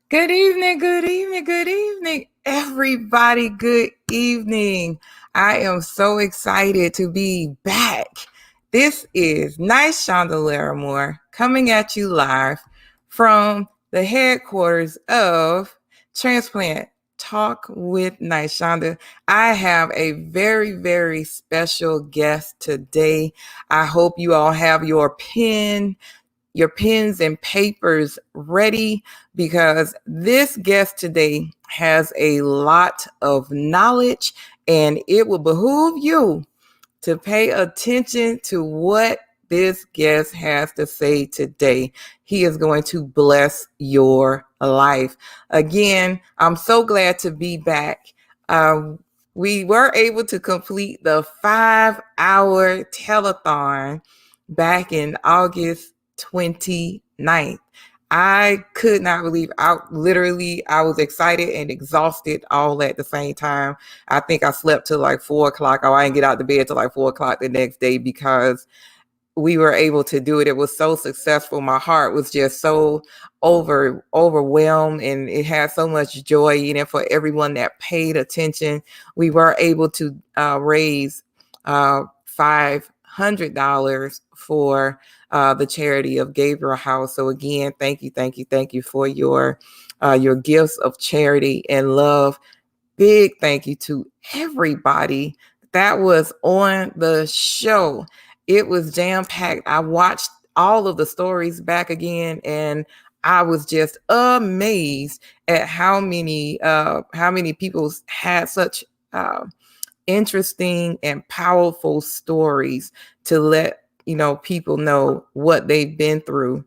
Good evening, good evening, good evening, everybody. Good evening. I am so excited to be back. This is Nice Shonda Larimore coming at you live from the headquarters of Transplant Talk with Nice Shonda. I have a very, very special guest today. I hope you all have your pens and papers ready because this guest today has a lot of knowledge, and it will behoove you to pay attention to what this guest has to say today. He is going to bless your life. Again, I'm so glad to be back. We were able to complete the 5-hour telethon back in August 29th. I could not believe I was excited and exhausted all at the same time. I think I slept till like 4 o'clock. Oh, I didn't get out of bed till like 4 o'clock the next day because we were able to do it. It was so successful. My heart was just so overwhelmed, and it had so much joy in it for everyone that paid attention. We were able to raise $500 for the charity of Gabriel House. So again, thank you for your gifts of charity and love. Big thank you to everybody that was on the show. It was jam packed. I watched all of the stories back again, and I was just amazed at how many people had such interesting and powerful stories to let people know what they've been through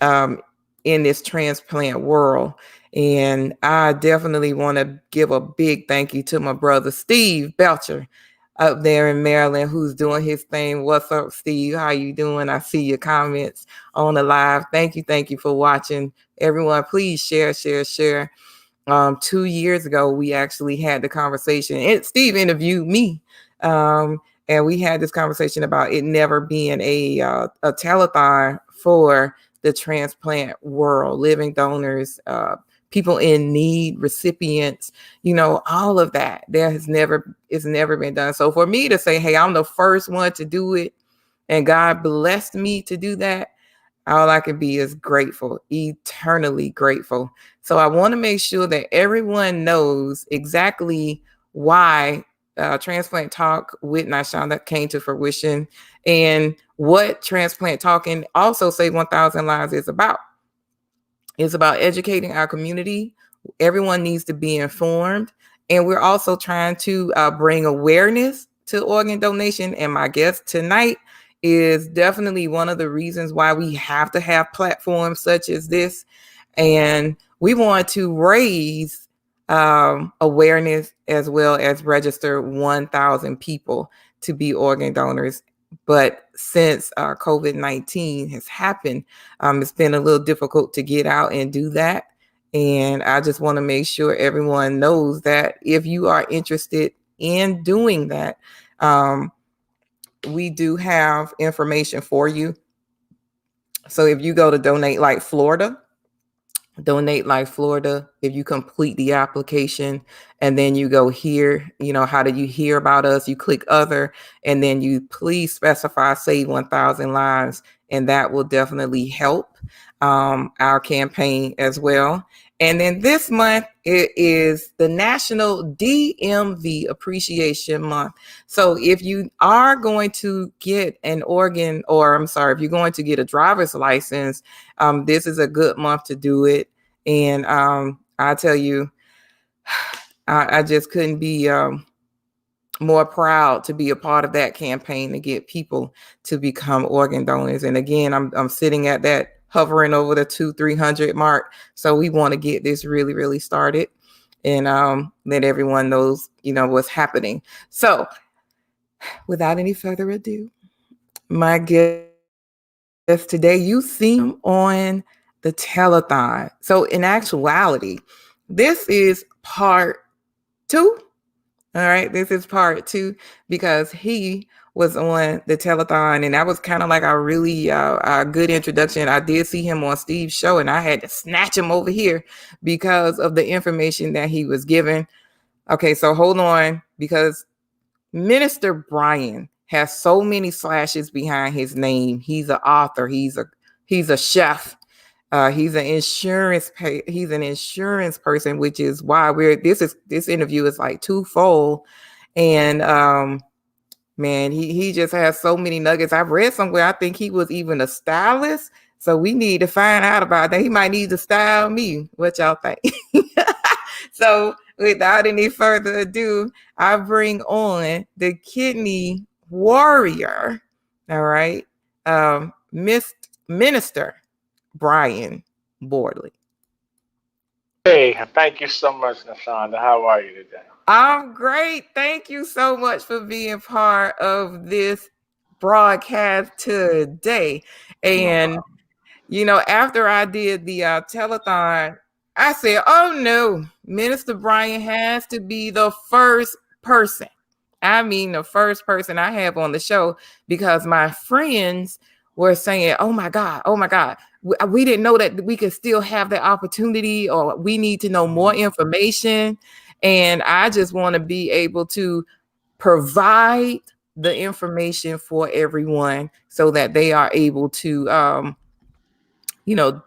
in this transplant world. And I definitely want to give a big thank you to my brother Steve Belcher up there in Maryland, who's doing his thing. What's up, Steve? How you doing? I see your comments on the live. Thank you for watching. Everyone, please share. 2 years ago, we actually had the conversation, and Steve interviewed me. And we had this conversation about it never being a telethon for the transplant world, living donors, people in need, recipients, all of that. It's never been done. So for me to say, hey, I'm the first one to do it, and God blessed me to do that, all I can be is grateful, eternally grateful. So I want to make sure that everyone knows exactly why Transplant Talk with Nashonda came to fruition, and what Transplant Talk and also Save 1,000 Lives is about. It's about educating our community. Everyone needs to be informed. And we're also trying to bring awareness to organ donation. And my guest tonight is definitely one of the reasons why we have to have platforms such as this. And we want to raise awareness as well as register 1,000 people to be organ donors. But since COVID-19 has happened, it's been a little difficult to get out and do that. And I just want to make sure everyone knows that if you are interested in doing that, we do have information for you. So if you go to Donate Like Florida, if you complete the application and then you go here, how do you hear about us? You click other, and then you please specify Save 1,000 Lives, and that will definitely help our campaign as well. And then this month, it is the National DMV Appreciation Month. So if you are going to get an organ, if you're going to get a driver's license, this is a good month to do it. And I tell you, I just couldn't be more proud to be a part of that campaign to get people to become organ donors. And again, I'm sitting at that, hovering over the 200-300 mark. So we want to get this really, really started, and let everyone knows, what's happening. So without any further ado, my guest today, you see him on the telethon. So in actuality, this is part 2. All right, this is part 2 because he was on the telethon, and that was kind of like a really a good introduction. I did see him on Steve's show, and I had to snatch him over here because of the information that he was given. Okay, so hold on, because Minister Brian has so many slashes behind his name. He's an author. He's a chef. He's an insurance person, which is why this interview is like twofold. And man, he just has so many nuggets. I've read somewhere I think he was even a stylist. So we need to find out about that. He might need to style me. What y'all think? So without any further ado, I bring on the kidney warrior. All right. Minister Brian Bordley. Hey, thank you so much, Nashonda. How are you today? I'm great. Thank you so much for being part of this broadcast today. No And problem. after I did the telethon, I said, oh no, Minister Brian has to be the first person. I mean, the first person I have on the show, because my friends were saying, oh my God, we didn't know that we could still have that opportunity, or we need to know more information. And I just want to be able to provide the information for everyone so that they are able to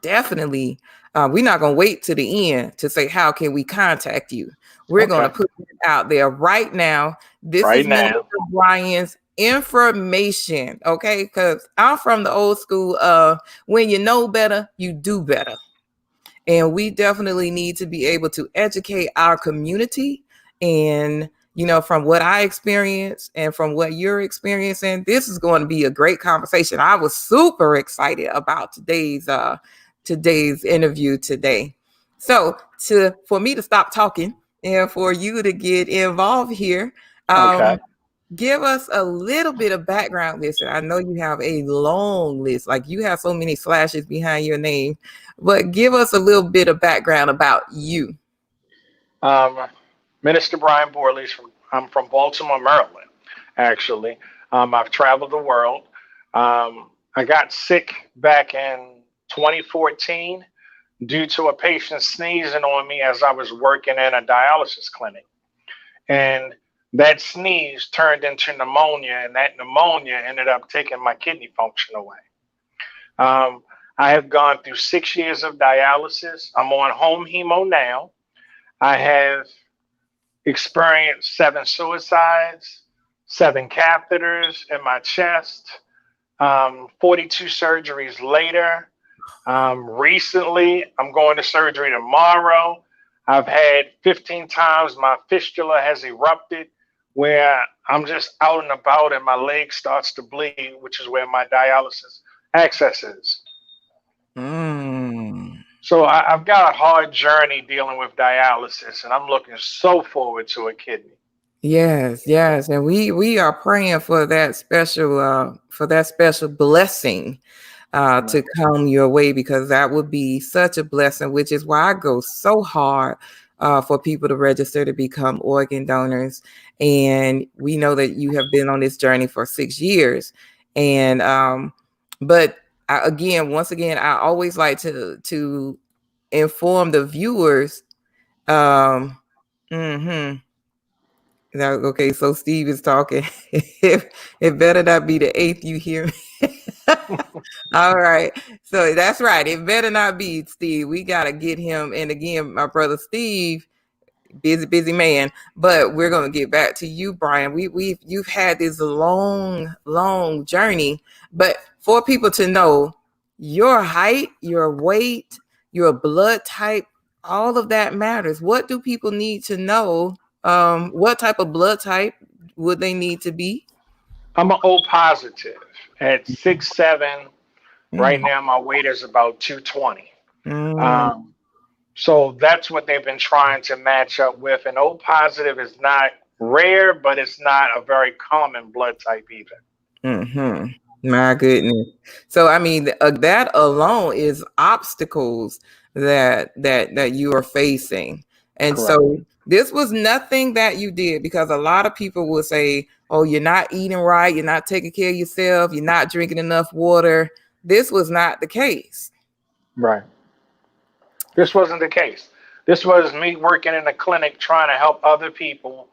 definitely, we're not going to wait to the end to say, how can we contact you? We're going to Okay. put it out there right now. This Right is Minister now. Brian's information, okay? Because I'm from the old school of when you know better, you do better. And we definitely need to be able to educate our community. And from what I experienced and from what you're experiencing, this is going to be a great conversation. I was super excited about today's interview today. So for me to stop talking and for you to get involved here, Okay. give us a little bit of background. Listen, I know you have a long list, like you have so many slashes behind your name, but give us a little bit of background about you. Um, Minister Brian Borley's I'm from Baltimore, Maryland, actually. I've traveled the world. I got sick back in 2014 due to a patient sneezing on me as I was working in a dialysis clinic. And that sneeze turned into pneumonia, and that pneumonia ended up taking my kidney function away. Um, I have gone through 6 years of dialysis. I'm on home hemo now. I have experienced 7 suicides, 7 catheters in my chest, 42 surgeries later. Recently, I'm going to surgery tomorrow. I've had 15 times my fistula has erupted, where I'm just out and about and my leg starts to bleed, which is where my dialysis access is. Mm. So I've got a hard journey dealing with dialysis, and I'm looking so forward to a kidney. Yes, and we are praying for that special blessing to come your way, because that would be such a blessing, which is why I go so hard for people to register to become organ donors. And we know that you have been on this journey for 6 years. And but once again, I always like to inform the viewers. Um, mhm. Okay, so Steve is talking. It better not be the eighth, you hear me? All right. So that's right. It better not be Steve. We got to get him. And again, my brother Steve, busy man. But we're gonna get back to you, Brian. You've had this long journey. But for people to know your height, your weight, your blood type, all of that matters. What do people need to know? What type of blood type would they need to be? I'm an O positive at 6'7". Right Mm, now, my weight is about 220. mm, Um, so that's what they've been trying to match up with. And O positive is not rare, but it's not a very common blood type either. mhm. My goodness. So I mean, that alone is obstacles that you are facing. And Correct. so this was nothing that you did, because a lot of people will say, oh, you're not eating right, you're not taking care of yourself, you're not drinking enough water. This was not the case. Right. This wasn't the case. This was me working in a clinic trying to help other people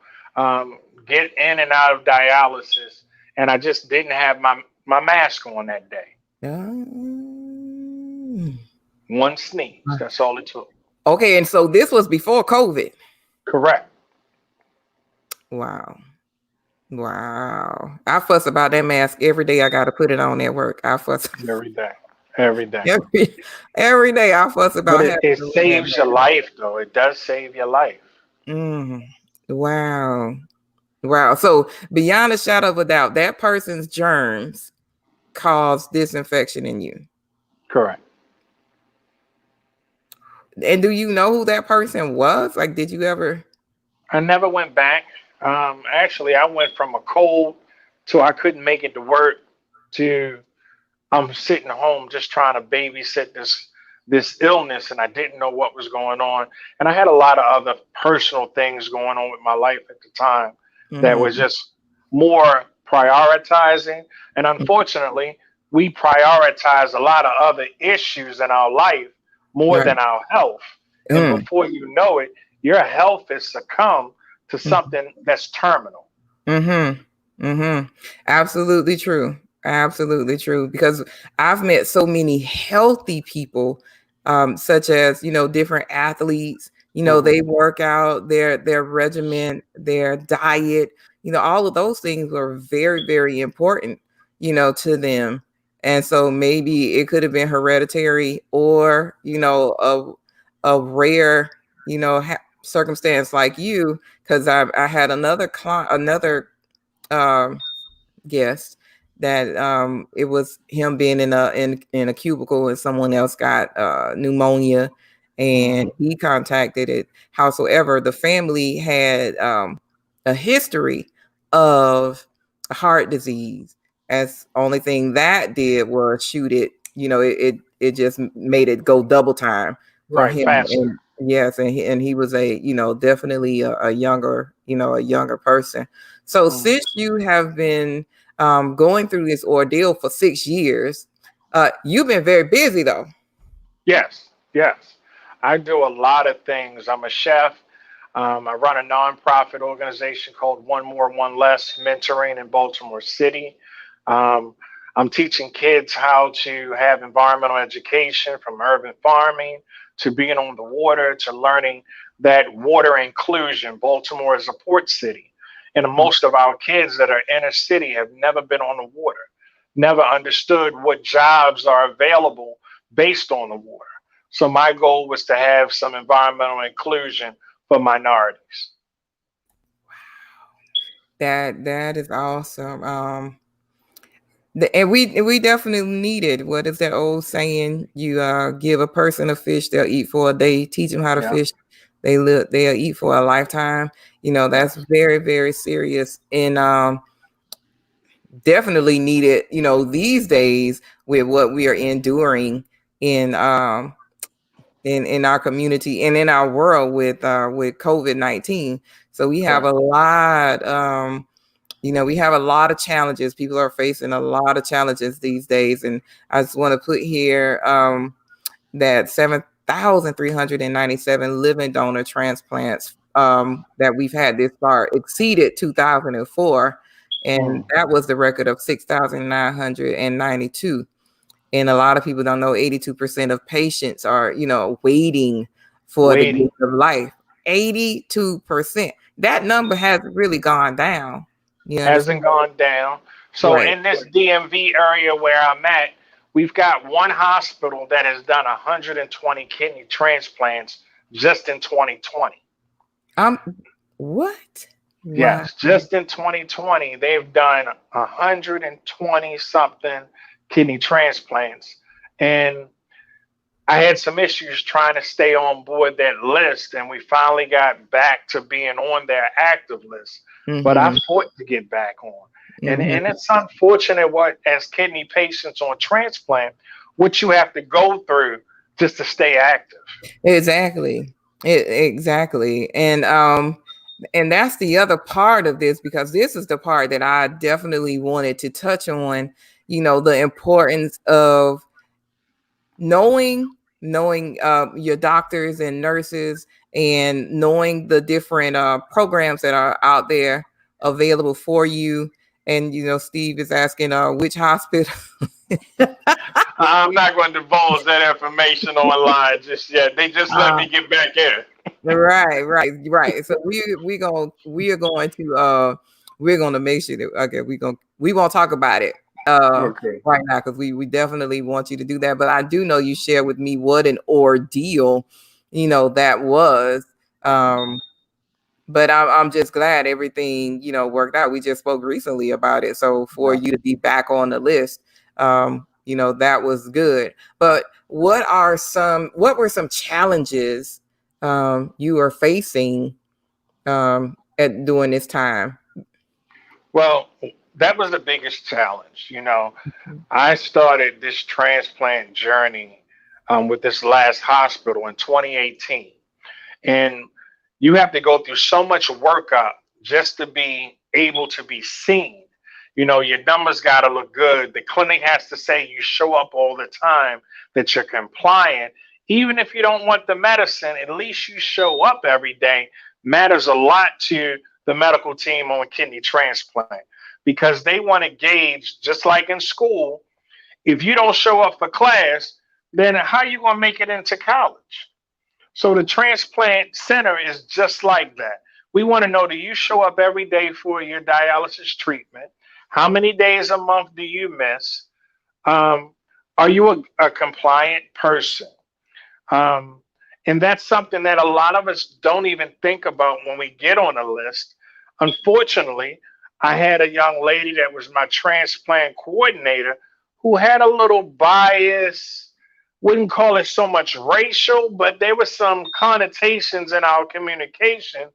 get in and out of dialysis, and I just didn't have my mask on that day. Um, One sneeze. That's all it took. okay, and so this was before COVID. Correct. Wow. Wow. I fuss about that mask every day. I got to put it on at work. I fuss Every day. Every day. every day. I fuss But about having it to wear that saves your life, though. It does save your life. mask. Wow. Wow. So beyond a shadow of a doubt, that person's germs caused this infection in you. Correct. And do you know who that person was? Like, did you ever? I never went back. Actually, I went from a cold to I couldn't make it to work to I'm sitting home just trying to babysit this illness, and I didn't know what was going on. And I had a lot of other personal things going on with my life at the time that was Mhm. just more prioritizing. And unfortunately, we prioritize a lot of other issues in our life more Right. than our health. And Mm. before you know it, your health has succumbed to something that's terminal. Mm-hmm. Mm-hmm. Absolutely true. Absolutely true. Because I've met so many healthy people, such as, different athletes, Hmm. they work out their regimen, their diet, all of those things were very, very important, to them. And so maybe it could have been hereditary or, a rare, circumstance like you, because I had another client, another um, guest that it was him being in a cubicle and someone else got pneumonia and Hmm. he contacted it. Howsoever, the family had a history of heart disease. As only thing that did was shoot it. It just made it go double time for Right, him. faster. And yes, and he was definitely a younger person. So Hmm. since you have been going through this ordeal for 6 years, you've been very busy though. Yes, yes. I do a lot of things. I'm a chef. I run a nonprofit organization called One More, One Less Mentoring in Baltimore City. Um, I'm teaching kids how to have environmental education from urban farming to being on the water to learning that water inclusion. Baltimore is a port city, and most of our kids that are inner city have never been on the water, never understood what jobs are available based on the water. So my goal was to have some environmental inclusion for minorities. That is awesome. And we definitely needed. What is that old saying? You give a person a fish, they'll eat for a day. Teach them how to Yeah, fish, they'll eat for a lifetime. That's yes, very, very serious, and definitely needed. These days with what we are enduring in in our community and in our world with COVID-19. So we have correct. a lot. We have a lot of challenges. People are facing a lot of challenges these days. And I just want to put here that 7,397 living donor transplants that we've had this far exceeded 2004. And Mm. that was the record of 6,992. And a lot of people don't know 82% of patients are, waiting for the Waiting gift of life. 82%. That number has really gone down. You understand? hasn't gone down. So Right. in this DMV area where I'm at, we've got one hospital that has done 120 kidney transplants just in 2020. Um, what? Wow. Yes, just in 2020, they've done 120 something kidney transplants. And I had some issues trying to stay on board that list, and we finally got back to being on their active list. But I Mm-hmm. fought to get back on. And Mm-hmm. it's unfortunate what, as kidney patients on transplant, what you have to go through just to stay active. Exactly. Exactly. And And that's the other part of this, because this is the part that I definitely wanted to touch on, the importance of knowing your doctors and nurses, and knowing the different programs that are out there available for you. And Steve is asking which hospital. I'm not going to divulge that information online just yet. They just let me get back in. Right. So we are going to we're going to make sure that, okay, we won't talk about it Okay. right now, because we definitely want you to do that. But I do know you shared with me what an ordeal that was. But I'm just glad everything worked out. We just spoke recently about it, so for you to be back on the list, that was good. But what were some challenges you are facing at during this time? Well, that was the biggest challenge. I started this transplant journey with this last hospital in 2018. And you have to go through so much workup just to be able to be seen. Your numbers got to look good. The clinic has to say you show up all the time, that you're compliant. Even if you don't want the medicine, at least you show up every day. Matters a lot to the medical team on kidney transplant, because they want to gauge, just like in school, if you don't show up for class, then how are you going to make it into college? So the transplant center is just like that. We want to know, do you show up every day for your dialysis treatment? How many days a month do you miss? Um, are you a compliant person? Um, and that's something that a lot of us don't even think about when we get on a list. Unfortunately, I had a young lady that was my transplant coordinator who had a little bias. Wouldn't call it so much racial, but there were some connotations in our communication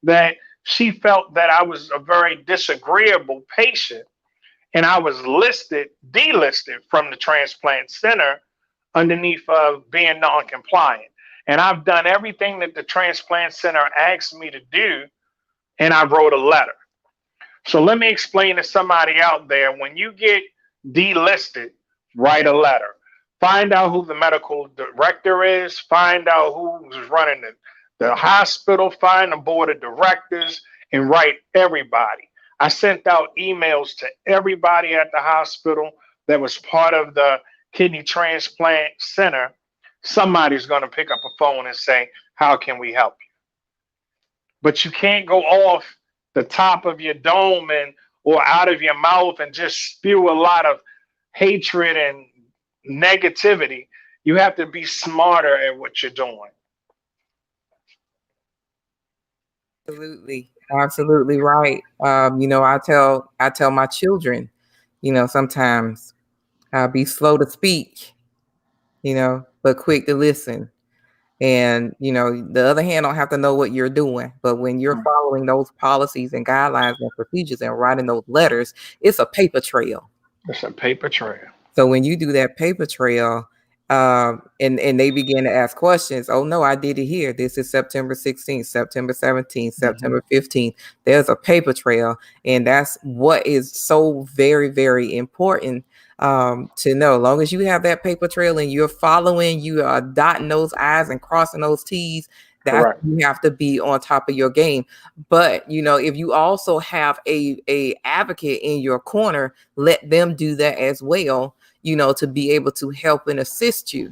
that she felt that I was a very disagreeable patient, and I was delisted from the transplant center underneath being non-compliant. And I've done everything that the transplant center asked me to do, and I wrote a letter. So let me explain to somebody out there: when you get delisted, write a letter. Find out who the medical director is, find out who's running the hospital, find the board of directors, and write everybody. I sent out emails to everybody at the hospital that was part of the kidney transplant center. Somebody's going to pick up a phone and say, how can we help you? But you can't go off the top of your dome and or out of your mouth and just spew a lot of hatred and negativity. You have to be smarter at what you're doing. Absolutely right. I tell my children, sometimes be slow to speak, but quick to listen. And the other hand don't have to know what you're doing, but when you're following those policies and guidelines and procedures and writing those letters, it's a paper trail. It's a paper trail. So when you do that paper trail, and they begin to ask questions, oh no, I did it here. This is September 16th, September 17th, September 15th. There's a paper trail, and that's what is so very, very important to know. As long as you have that paper trail and you're following, you are dotting those I's and crossing those T's. That you have to be on top of your game. But if you also have a advocate in your corner, let them do that as well, to be able to help and assist you.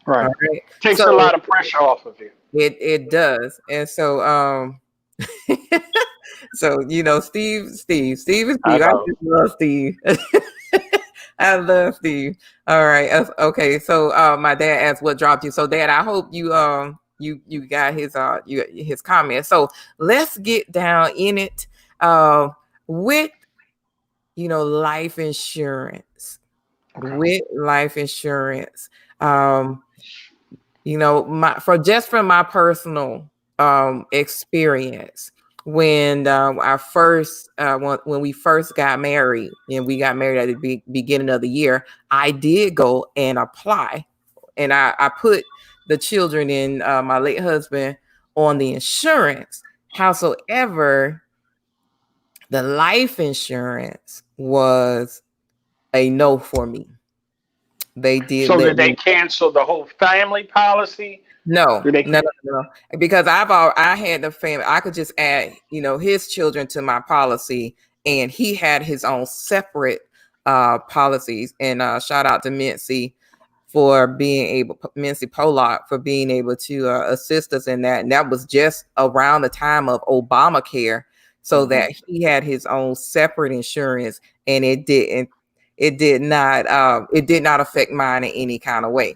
Right. Takes a lot of pressure off of you. It does. And so so Steve is Steve. I just love Steve. I love Steve. All right. Okay. So my dad asked what dropped you. So Dad, I hope you you got his comment. So let's get down in it with life insurance. Okay. With life insurance. From my personal experience, when when we first got married, and we got married at the beginning of the year, I did go and apply, and I put the children in my late husband on the insurance. Howsoever, the life insurance was a no for me. They did So let did they me. cancel the whole family policy? No, Did they no, can no, no. Because I had the family. I could just add, his children to my policy, and he had his own separate policies. And shout out to Mincy Pollock for being able to assist us in that. And that was just around the time of Obamacare, so that he had his own separate insurance, and it did not affect mine in any kind of way.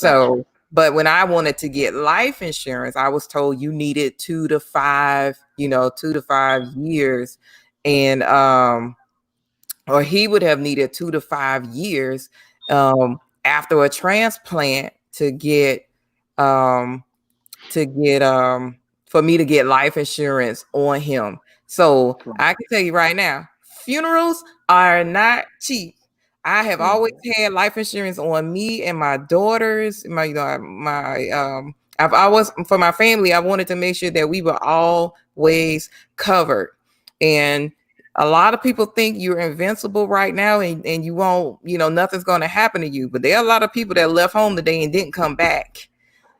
gotcha. So, but when I wanted to get life insurance, I was told you needed 2 to 5 years, and or he would have needed 2 to 5 years after a transplant um to get for me to get life insurance on him. So I can tell you right now, funerals are not cheap. I have always had life insurance on me and my daughters, I've always, for my family, I wanted to make sure that we were always covered. And a lot of people think you're invincible right now, and you won't, nothing's going to happen to you. But there are a lot of people that left home today and didn't come back,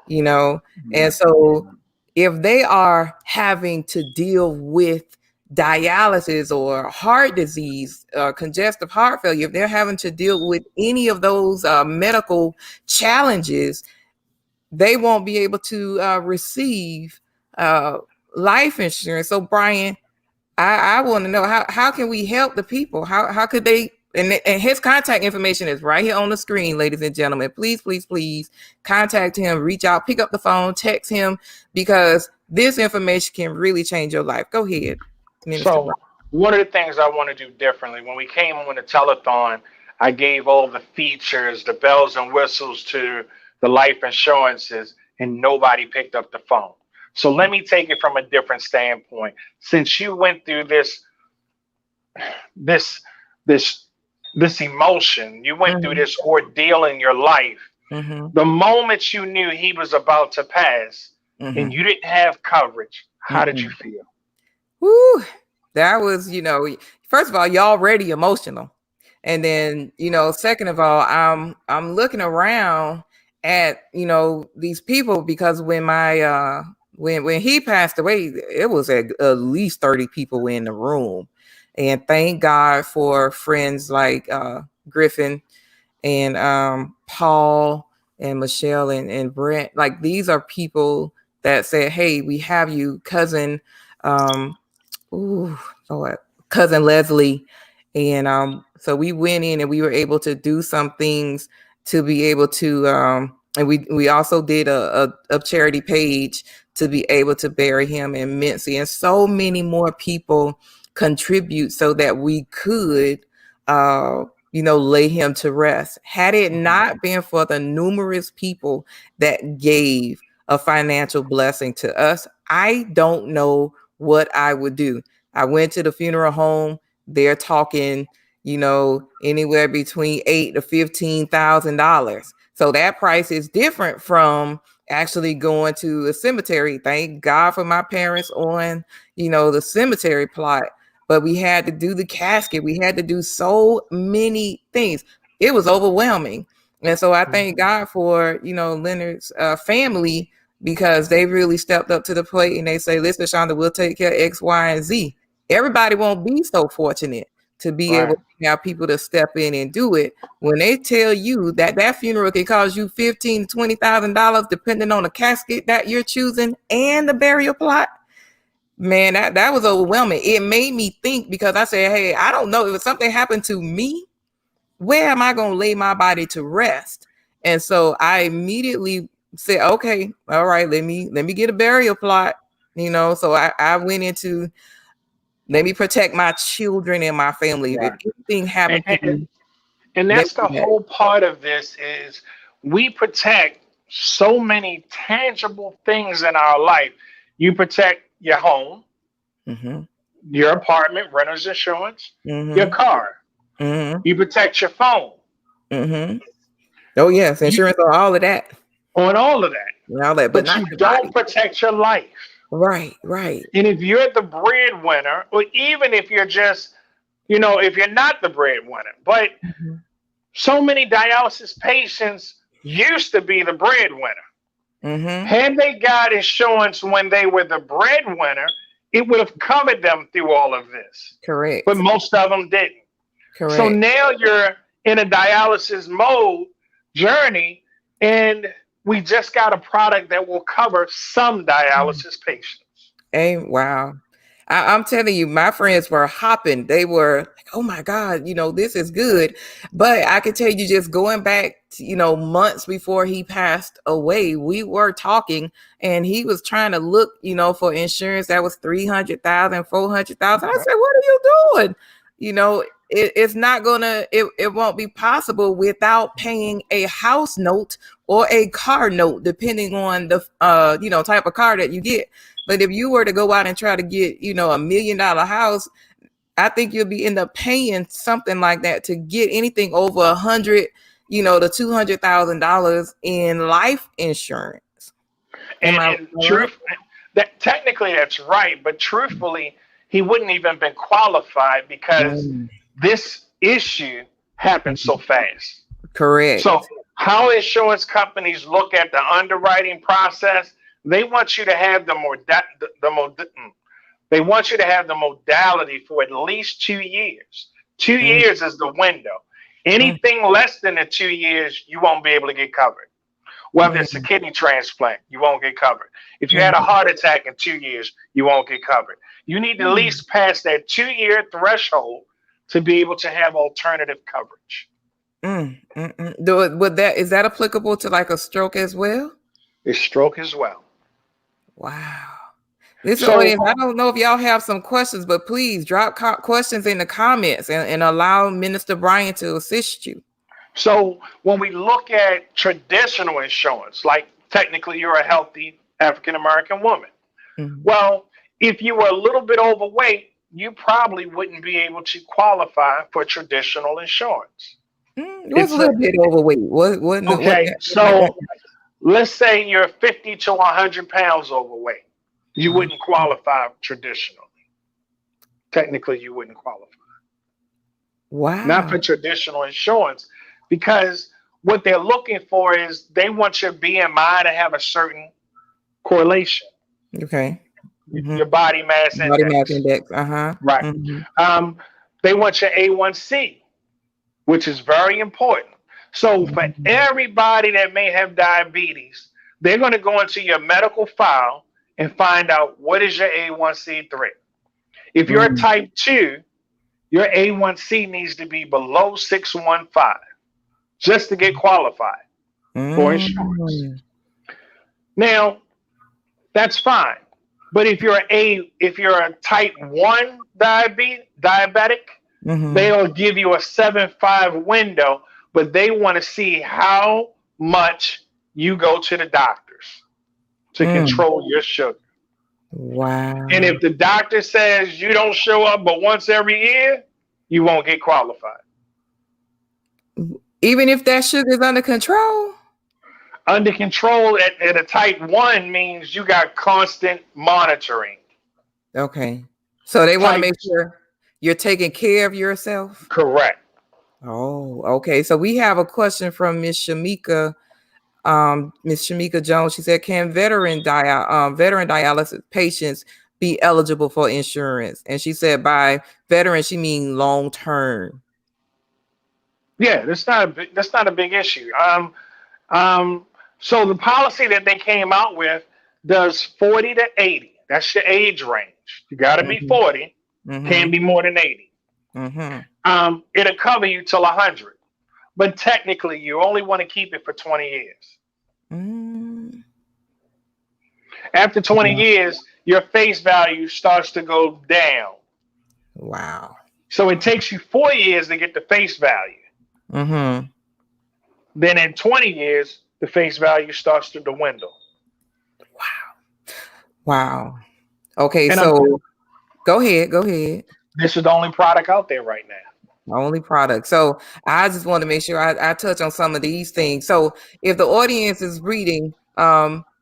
you know. And so if they are having to deal with dialysis or heart disease, congestive heart failure, if they're having to deal with any of those medical challenges, they won't be able to receive uh, life insurance. So, Brian, I want to know, how can we help the people? How could they? And his contact information is right here on the screen, ladies and gentlemen. Please, please, please contact him, reach out, pick up the phone, text him, because this information can really change your life. Go ahead, Minister So Brian. one of the things I want to do differently, when we came on the telethon, I gave all the features, the bells and whistles to the life insurances, and nobody picked up the phone. So let me take it from a different standpoint. Since you went through this, this, this emotion, you went through Mm-hmm, this ordeal in your life. mm-hmm, The moment you knew he was about to pass, mm-hmm, and you didn't have coverage, how did you mm-hmm. feel? Woo, that was, first of all, you're already emotional. And then, second of all, I'm looking around at, these people, because when my when he passed away, it was at least 30 people in the room. And thank God for friends like Griffin and Paul and Michelle and Brent. Like, these are people that said, "Hey, we have you, cousin." Um, Ooh, Lord, cousin Leslie. And so we went in and we were able to do some things to be able to and we also did a charity page to be able to bury him in Mincy, and so many more people contribute so that we could lay him to rest. Had it not been for the numerous people that gave a financial blessing to us, I don't know what I would do. I went to the funeral home. They're talking, anywhere between $8,000 to $15,000. So that price is different from actually going to a cemetery. Thank God for my parents on, the cemetery plot. But we had to do the casket. We had to do so many things. It was overwhelming. And so I thank God for, Leonard's family, because they really stepped up to the plate and they say, "Listen, Shonda, we'll take care of X, Y, and Z." Everybody won't be so fortunate to be able Right. to have people to step in and do it. When they tell you that that funeral can cost you $15,000 to $20,000, depending on the casket that you're choosing and the burial plot, man, that was overwhelming. It made me think, because I said, "Hey, I don't know, if something happened to me, where am I going to lay my body to rest?" And so I immediately said, "Okay, all right, let me get a burial plot." So I went into, let me protect my children and my family. If Right. anything And, happened to and, me, and let that's the me do that. whole part of this is we protect so many tangible things in our life. You protect your home, Mm-hmm. your apartment, renter's insurance, your Mm-hmm. car. Mm-hmm. You protect your phone. Mm-hmm. Oh yes, You insurance on all of that. on all of that. And all that, but But not you your don't body. protect your life. Right, right. And if you're the breadwinner, or even if you're just, if you're not the breadwinner, but Mhm. so many dialysis patients used to be the breadwinner. Mhm. Had they got insurance when they were the breadwinner, it would have covered them through all of this. But Correct. most of them didn't. So Correct. now you're in a dialysis mode journey, and we just got a product that will cover some dialysis patients. Hey, wow. I'm telling you, my friends were hopping. They were like, oh my God, this is good. But I can tell you, just going back, months before he passed away, we were talking and he was trying to look, for insurance that was 300,000, 400,000. I said, what are you doing? It's not gonna, it won't be possible without paying a house note or a car note, depending on the, type of car that you get. But if you were to go out and try to get, $1 million house, I think you'll be end up paying something like that to get anything over 100, to $200,000 in life insurance. Am I And right? truth, that technically that's right, but truthfully, he wouldn't even been qualified because Mm, this issue happened so mm, fast. So, correct. how insurance companies look at the underwriting process, they want you to have they want you to have the modality for at least 2 years. Two Mm, years is the window. mm, Anything less than the 2 years, you won't be able to get covered. Whether it's a mm, kidney transplant, you won't get covered. If you had a mm, heart attack in 2 years, you won't get covered. You need to at mm, least pass that 2 year threshold to be able to have alternative coverage. Is that applicable to like a stroke as well? It's stroke as well. Wow. Listen, So, audience, I don't know if y'all have some questions, but please drop questions in the comments and allow Minister Brian to assist you. so when we look at traditional insurance, like technically you're a healthy African American woman. Mhm. Well, if you were a little bit overweight, you probably wouldn't be able to qualify for traditional insurance. What's a It's a little bit overweight? okay. What might that So let's say you're 50 to 100 pounds overweight. You uh, wouldn't qualify traditionally. Technically, you wouldn't qualify. Not wow. for traditional insurance, because what they're looking for is they want your BMI to have a certain correlation, Okay. Hmm. your body mass Body mass index. index. Uh-huh. Right. Hmm. Um, they want your A1C, which is very important. So for everybody that may have diabetes, they're going to go into your medical file and find out what is your A1C3. If you're a Mm, type 2, your A1C needs to be below 615 just to get qualified for insurance. mm, Now, that's fine. But if you're a type 1 diabetic, hmm. they'll give you a 7.5 window, but they want to see how much you go to the doctors to Mm. control your sugar. And Wow. if the doctor says you don't show up but once every year, you won't get qualified. Even if that sugar is under control? Under control at a type 1 means you got constant monitoring. Okay. So they want to Type make sure you're taking care of yourself? correct. Oh, okay. So we have a question from Miss Shamika Jones. She said, "Can veteran dialysis patients be eligible for insurance?" And she said, by veteran, she mean long term. Yeah, that's not a big issue. Um, so the policy that they came out with does 40 to 80. That's your age range. You got to be Mm-hmm. 40, can't Mm-hmm. be more than 80. Mm-hmm. It'll cover you till 100, but technically you only want to keep it for 20 years. Mm. After 20 years, your face value starts to go down. Wow. So it takes you 4 years to get the face value. Mm-hmm. Then in 20 years, the face value starts to dwindle. Wow. Okay, And so go ahead. Go ahead. this is the only product out there right now. Only product. So I just want to make sure I touch on some of these things. So if the audience is reading,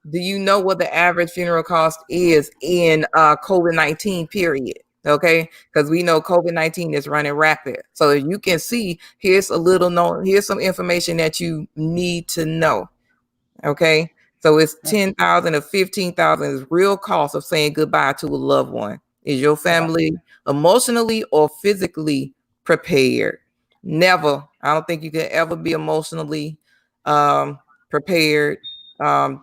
Do you know what the average funeral cost is in COVID-19 period? Okay, because we know COVID-19 is running rapid. So you can see, here's some information that you need to know. Okay. So it's 10,000 or 15,000 is real cost of saying goodbye to a loved one. Is your family emotionally or physically prepared? Never. I don't think you can ever be emotionally prepared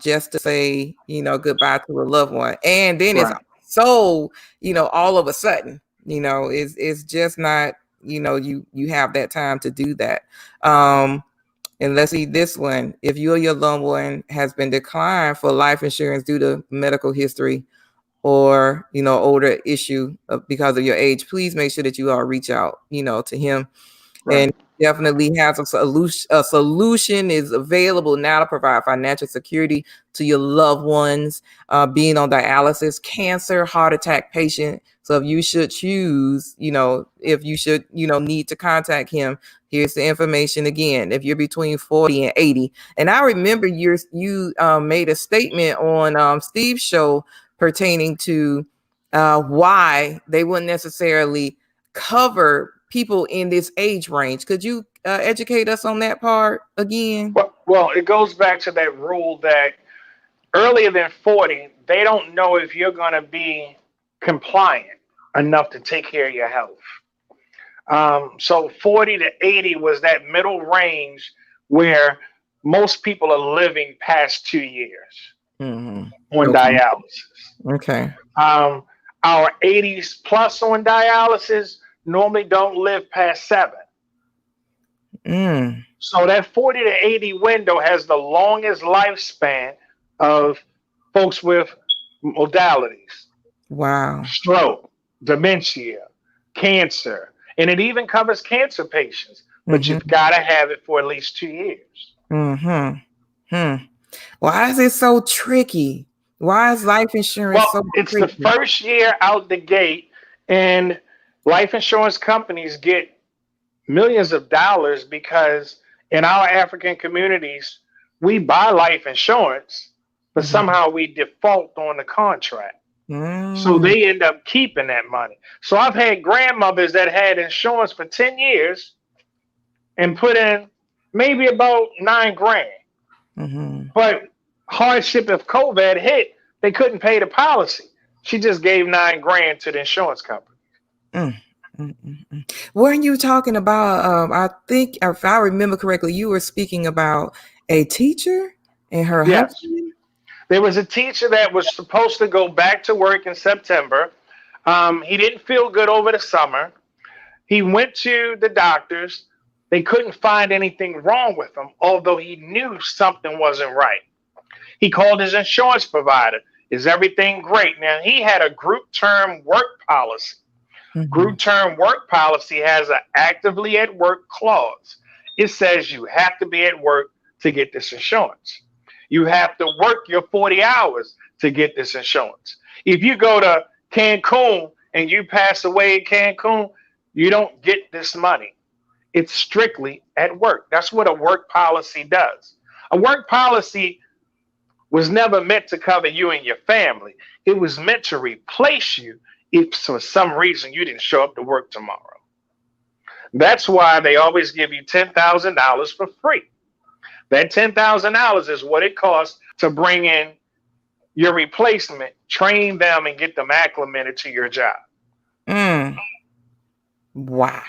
just to say, goodbye to a loved one. And then it's so, all of a sudden, it's just not, you have that time to do that. And let's see this one. If you or your loved one has been declined for life insurance due to medical history or, older issue because of your age, please make sure that you all reach out, to him. And definitely has a solution. A solution is available now to provide financial security to your loved ones being on dialysis, cancer, heart attack patient. So if you should choose, if you should, need to contact him, here's the information again. If you're between 40 and 80, and I remember you made a statement on Steve's show pertaining to why they wouldn't necessarily cover people in this age range. Could you educate us on that part again? Well, it goes back to that rule that earlier than 40, they don't know if you're going to be compliant enough to take care of your health. So 40 to 80 was that middle range where most people are living past 2 years on dialysis. Okay. Our 80s plus on dialysis normally don't live past 7. So that 40 to 80 window has the longest lifespan of folks with modalities. Wow. Stroke, dementia, cancer, and it even covers cancer patients, but you've got to have it for at least 2 years. Why is it so tricky? Why is life insurance so it's tricky? The first year out the gate, and life insurance companies get millions of dollars because in our African communities, we buy life insurance, but somehow we default on the contract. So they end up keeping that money. So I've had grandmothers that had insurance for 10 years and put in maybe about $9,000. But hardship of COVID hit, they couldn't pay the policy. She just gave $9,000 to the insurance company. Weren't you talking about, I think, if I remember correctly, you were speaking about a teacher and her husband? There was a teacher that was supposed to go back to work in September. He didn't feel good over the summer. He went to the doctors. They couldn't find anything wrong with him, although he knew something wasn't right. He called his insurance provider. Is everything great? Now, he had a group term work policy. Group term work policy has an actively at work clause. It says you have to be at work to get this insurance. You have to work your 40 hours to get this insurance. If you go to Cancun and you pass away in Cancun, you don't get this money. It's strictly at work. That's what a work policy does. A work policy was never meant to cover you and your family. It was meant to replace you if for some reason you didn't show up to work tomorrow. That's why they always give you $10,000 for free. That $10,000 is what it costs to bring in your replacement, train them, and get them acclimated to your job. Wow.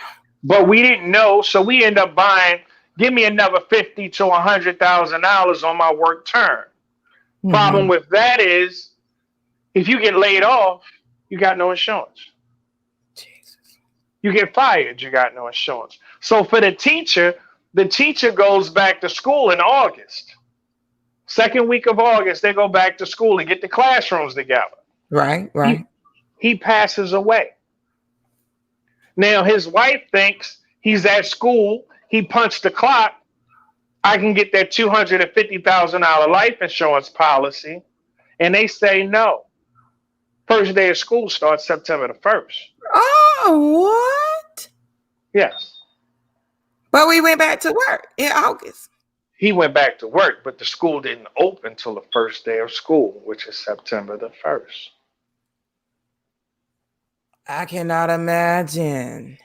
But we didn't know, so we end up buying, give me another $50,000 to $100,000 on my work term. Problem with that is, if you get laid off, you got no insurance. Jesus. You get fired, you got no insurance. So for the teacher goes back to school in August. Second week of August, they go back to school and get the classrooms together. Right. He passes away. Now, his wife thinks he's at school. He punched the clock. I can get that $250,000 life insurance policy. And they say no. First day of school starts September the 1st. Oh, what? Yes. But we went back to work in August. he went back to work, but the school didn't open till the first day of school, which is September the 1st. I cannot imagine.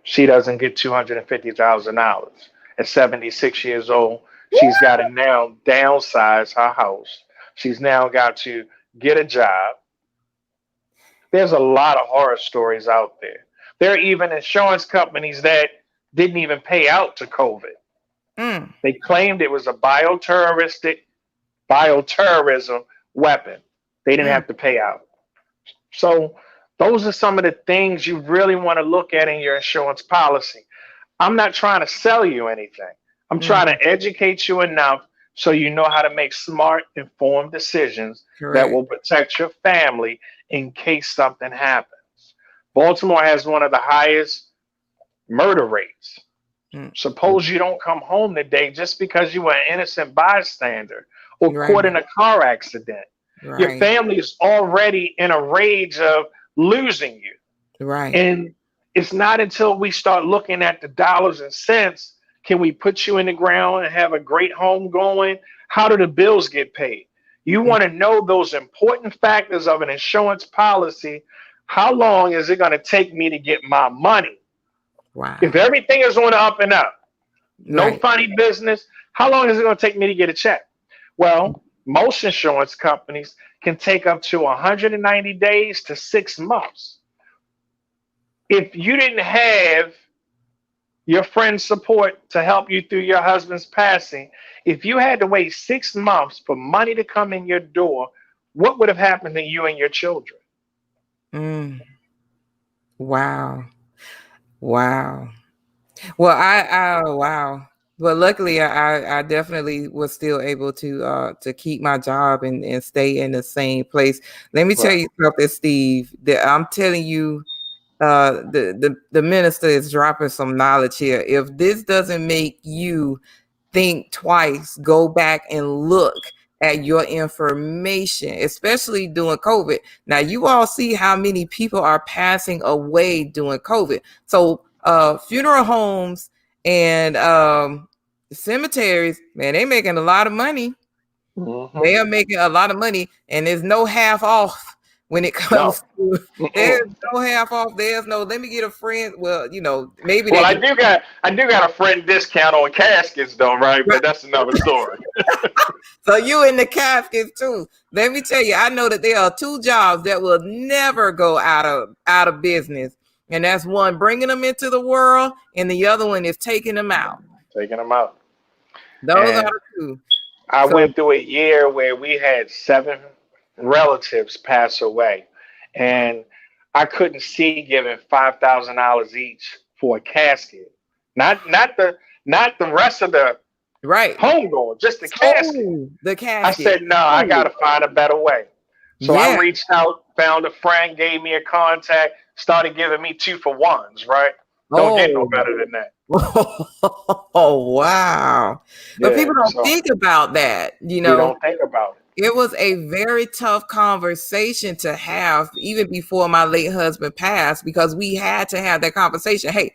She doesn't get $250,000. At 76 years old, she's got to now downsize her house. She's now got to get a job. There's a lot of horror stories out there. There are even insurance companies that didn't even pay out to COVID. Mm, They claimed it was a bioterrorism weapon. They didn't mm, have to pay out. So those are some of the things you really want to look at in your insurance policy. I'm not trying to sell you anything. I'm trying mm, to educate you enough so you know how to make smart, informed decisions that correct. will protect your family in case something happens. Baltimore has one of the highest murder rates. Mm, mm, Suppose you don't come home today just because you were an innocent bystander or right, caught in a car accident. Your right, family is already in a rage of losing you. right. And it's not until we start looking at the dollars and cents can we put you in the ground and have a great home going. How do the bills get paid? You Mm, want to know those important factors of an insurance policy. How long is it going to take me to get my money? If wow. everything is on the up and up, no Right. funny business, how long is it going to take me to get a check? Well, most insurance companies can take up to 190 days to 6 months. If you didn't have your friend's support to help you through your husband's passing, if you had to wait 6 months for money to come in your door, what would have happened to you and your children? Mm, wow. Wow. Well, wow. But luckily, I definitely was still able to keep my job and stay in the same place. Let me tell Right. you something, Steve. That I'm telling you, the minister is dropping some knowledge here. If this doesn't make you think twice, go back and look at your information, especially during COVID. Now, you all see how many people are passing away during COVID. So, funeral homes and cemeteries, man, they making a lot of money. Hmm. They are making a lot of money, and there's no half off when it No. comes to. There's Mm-mm. no half off. There's no. Let me get a friend. Well, maybe Well, they I do. do got I do got a friend discount on caskets though, right? But that's another story. So you in the caskets too. Let me tell you, I know that there are two jobs that will never go out of business, and that's one bringing them into the world, and the other one is taking them out. Taking them out. Those are And the two. I So went through a year where we had 7 relatives pass away, and I couldn't see giving $5,000 each for a casket. Not the rest of the right, homegoing, just the casket. oh, the I casket. said, no, I got Oh, to find a better way. So I yeah. reached out, found a friend, gave me a contact, started giving me 2-for-1s, right? Don't get no Oh, better than that. oh, wow. But Yeah. people don't So think about that. we don't think about it. It was a very tough conversation to have even before my late husband passed because we had to have that conversation. Hey,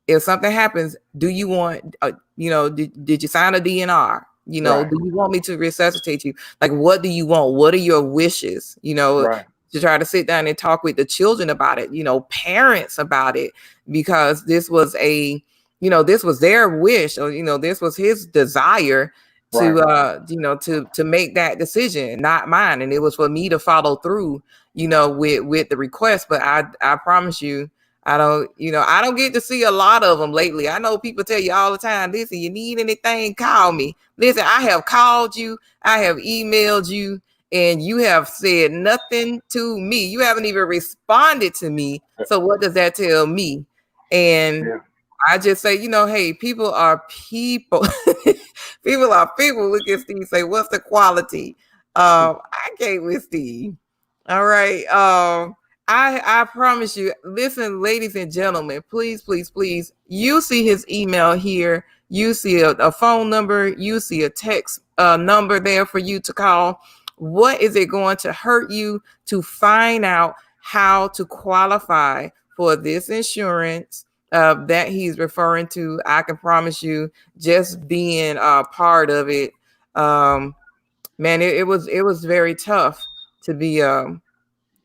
if something happens, do you want, did you sign a DNR? Right. Do you want me to resuscitate you? Like, what do you want? What are your wishes? Right. To try to sit down and talk with the children about it, parents about it, because this was their wish, or, this was his desire Right. to make that decision, not mine. And it was for me to follow through, with the request. But I promise you, I don't get to see a lot of them lately. I know people tell you all the time, listen, you need anything, call me. Listen, I have called you, I have emailed you, and you have said nothing to me. You haven't even responded to me. So what does that tell me? And Yeah. I just say, hey, people are people. People are people. Look at Steve and say, what's the quality? I can't with Steve. All right. I promise you, listen, ladies and gentlemen, please, please, please, you see his email here. You see a phone number. You see a text number there for you to call. What is it going to hurt you to find out how to qualify for this insurance that he's referring to, I can promise you, just being part of it, man, it was very tough to be.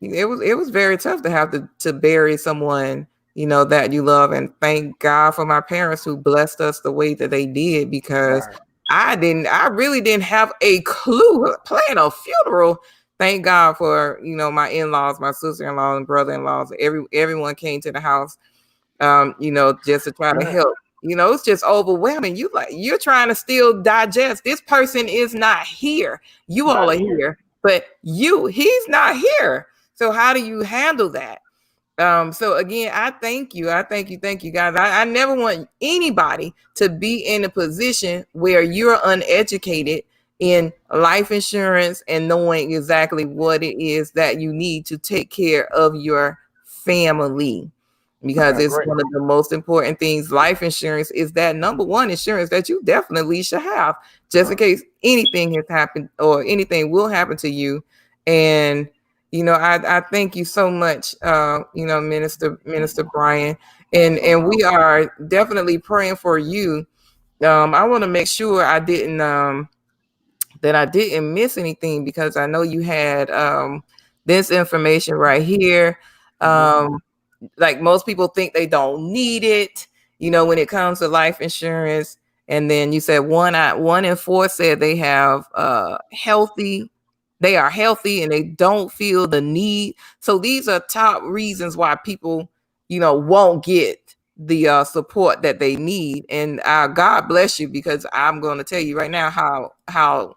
It was very tough to have to bury someone, that you love. And thank God for my parents who blessed us the way that they did, because Right. I really didn't have a clue plan a funeral. Thank God for, my in-laws, my sister-in-law and brother-in-laws. Everyone came to the house, just to try to Yeah. help. It's just overwhelming. You're trying to still digest. This person is not here. You all Not are here. here, but he's not here. So how do you handle that? So again, I thank you guys. I never want anybody to be in a position where you're uneducated in life insurance and knowing exactly what it is that you need to take care of your family, because I it's agree. one of the most important things. Life insurance is that number one insurance that you definitely should have, just in case anything has happened or anything will happen to you. And I thank you so much, Minister Brian, and we are definitely praying for you. I want to make sure that I didn't miss anything, because I know you had this information right here. Mhm. Um, like most people think they don't need it, when it comes to life insurance. And then you said one in four said they are healthy and they don't feel the need. So these are top reasons why people, won't get the support that they need. And God bless you, because I'm going to tell you right now how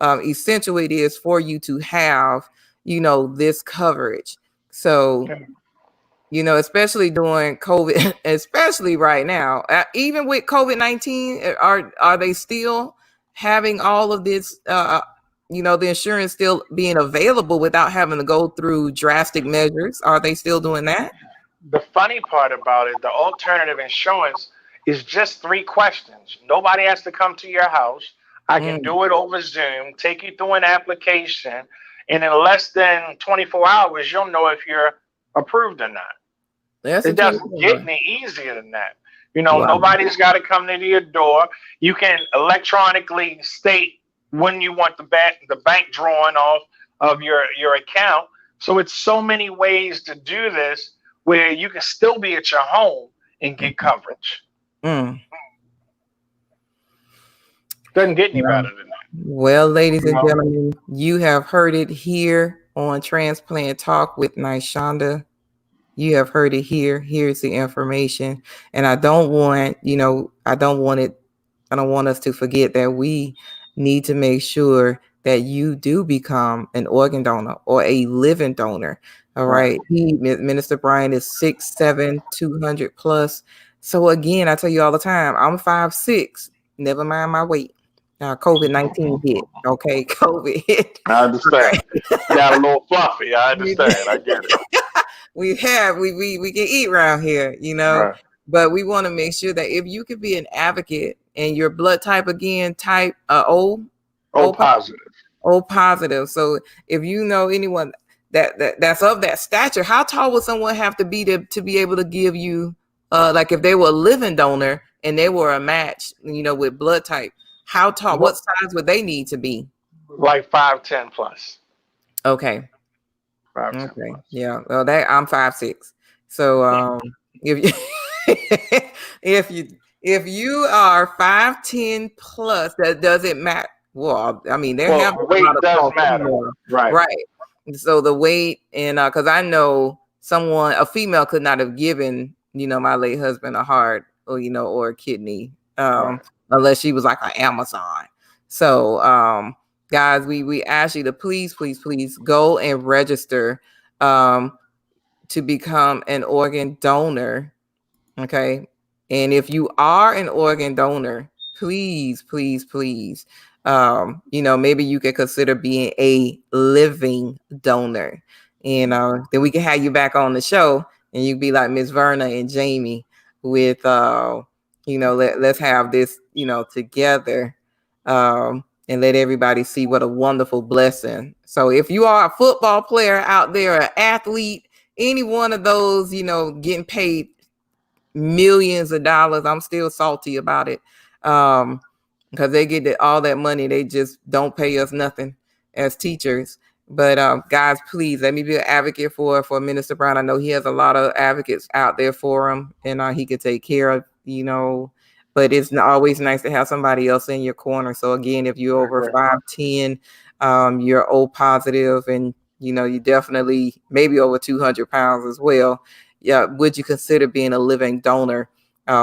essential it is for you to have, this coverage. So, Yeah. especially during COVID, especially right now, even with COVID-19, are they still having all of this? The insurance still being available without having to go through drastic measures. Are they still doing that? The funny part about it, the alternative insurance is just three questions. Nobody has to come to your house. I can Mm, do it over Zoom, take you through an application, and in less than 24 hours, you'll know if you're approved or not. less It than doesn't 24 get hours. any easier than that. Wow. Nobody's got to come to your door. You can electronically state when you want the bank drawing off of your account. So it's so many ways to do this where you can still be at your home and get coverage. Mm. Doesn't get any Wow. better than that. Well, ladies You and know, gentlemen, you have heard it here on Transplant Talk with Nishonda. You have heard it here. Here's the information. And I don't want us to forget that we need to make sure that you do become an organ donor or a living donor. All right? right. Minister Brian is 6'7", 200 plus. So again, I tell you all the time, I'm 5'6". Never mind my weight. COVID-19 hit. Okay. COVID hit. I All understand. Got a right. little fluffy. I understand. I get it. We can eat around here, Right. but we want to make sure that if you could be an advocate and your blood type again, type O O, positive. O positive. So if you know anyone that's of that stature, how tall would someone have to be to be able to give you, like if they were a living donor and they were a match, with blood type, how tall, what What, size would they need to be? like 5'10" plus. Okay. 5'10" Okay. plus. Yeah. Well, that I'm 5'6". So if you if you if you are 5'10" plus, that doesn't matter. Well, I mean, there have Well, been a lot weight of does tall matter. female, Right. right? So the weight, and because I know a female could not have given my late husband a heart, or or a kidney, Right. unless she was like an Amazon. So guys, we ask you to please go and register um, to become an organ donor. Okay. And if you are an organ donor, please, maybe you could consider being a living donor. And then we can have you back on the show and you be like Miss Verna and Jamie with let's have this, together. And let everybody see what a wonderful blessing. So if you are a football player out there, an athlete, any one of those, getting paid millions of dollars. I'm still salty about it. Because they get all that money, they just don't pay us nothing as teachers. But guys, please let me be an advocate for Minister Brown. I know he has a lot of advocates out there for him, and he could take care of, But it's always nice to have somebody else in your corner. So again, if you're over 5'10", you're O positive, and you definitely maybe over 200 pounds as well. Yeah, would you consider being a living donor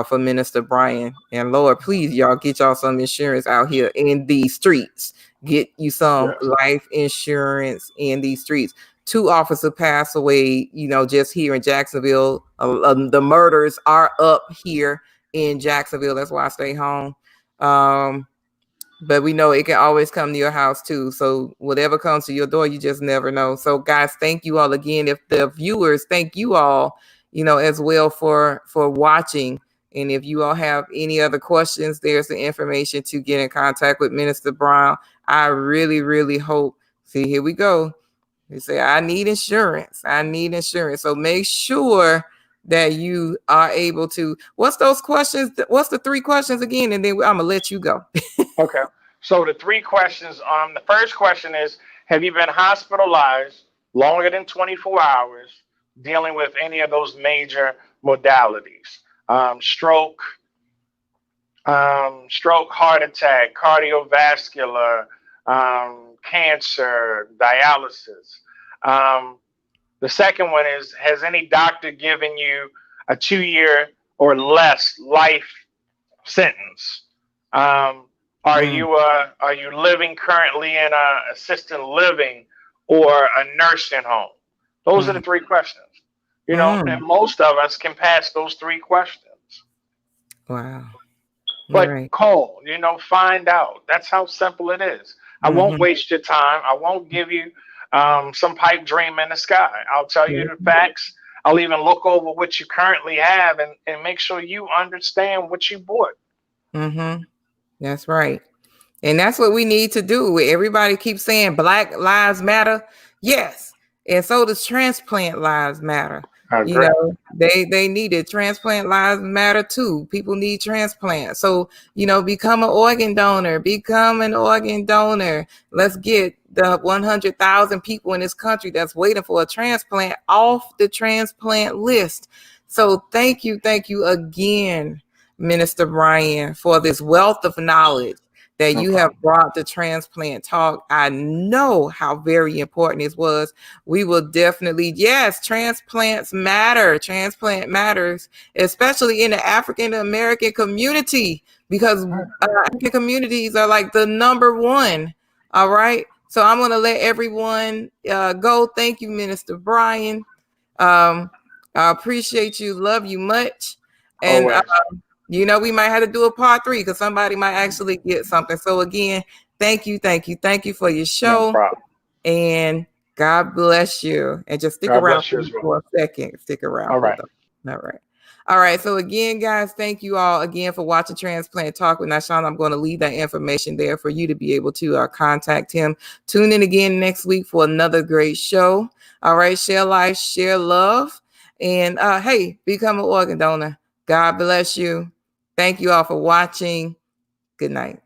for Minister Brian? And Lord, please, y'all get y'all some insurance out here in these streets. Get you some life insurance in these streets. 2 officers passed away, just here in Jacksonville. The murders are up here in Jacksonville. That's why I stay home. But we know it can always come to your house too. So whatever comes to your door, you just never know. So guys, thank you all again. If the viewers, thank you all, as well for watching. And if you all have any other questions, there's the information to get in contact with Minister Brown. I really, really hope. See, here we go. They say, I need insurance. I need insurance. So make sure that you are able to. What's those questions? What's the 3 questions again? And then I'm going to let you go. Okay. So the 3 questions, the first question is, have you been hospitalized longer than 24 hours dealing with any of those major modalities? Stroke, heart attack, cardiovascular, cancer, dialysis. The second one is, has any doctor given you a 2-year or less life sentence? Are you living currently in a assisted living or a nursing home? Those are the 3 questions. And most of us can pass those 3 questions. Wow. But call, find out. That's how simple it is. I won't waste your time. I won't give you some pipe dream in the sky. I'll tell you the facts. I'll even look over what you currently have and make sure you understand what you bought. That's right. And that's what we need to do. Everybody keeps saying Black Lives Matter. Yes. And so does transplant lives matter. They need it. Transplant lives matter too. People need transplants. So, become an organ donor. Become an organ donor. Let's get the 100,000 people in this country that's waiting for a transplant off the transplant list. So thank you again, Minister Brian, for this wealth of knowledge that you have brought to transplant talk. I know how very important it was. We will definitely, yes, transplants matter. Transplant matters, especially in the African American community, because African communities are like the number 1. All right. So I'm going to let everyone go. Thank you, Minister Brian. I appreciate you. Love you much. And we might have to do a part 3 because somebody might actually get something. So again, thank you for your show. No problem. And God bless you. And just stick around for a second. Stick around. All right. All right. So again, guys, thank you all again for watching Transplant Talk with Nashawn. I'm going to leave that information there for you to be able to contact him. Tune in again next week for another great show. All right. Share life, share love. And hey, become an organ donor. God bless you. Thank you all for watching. Good night.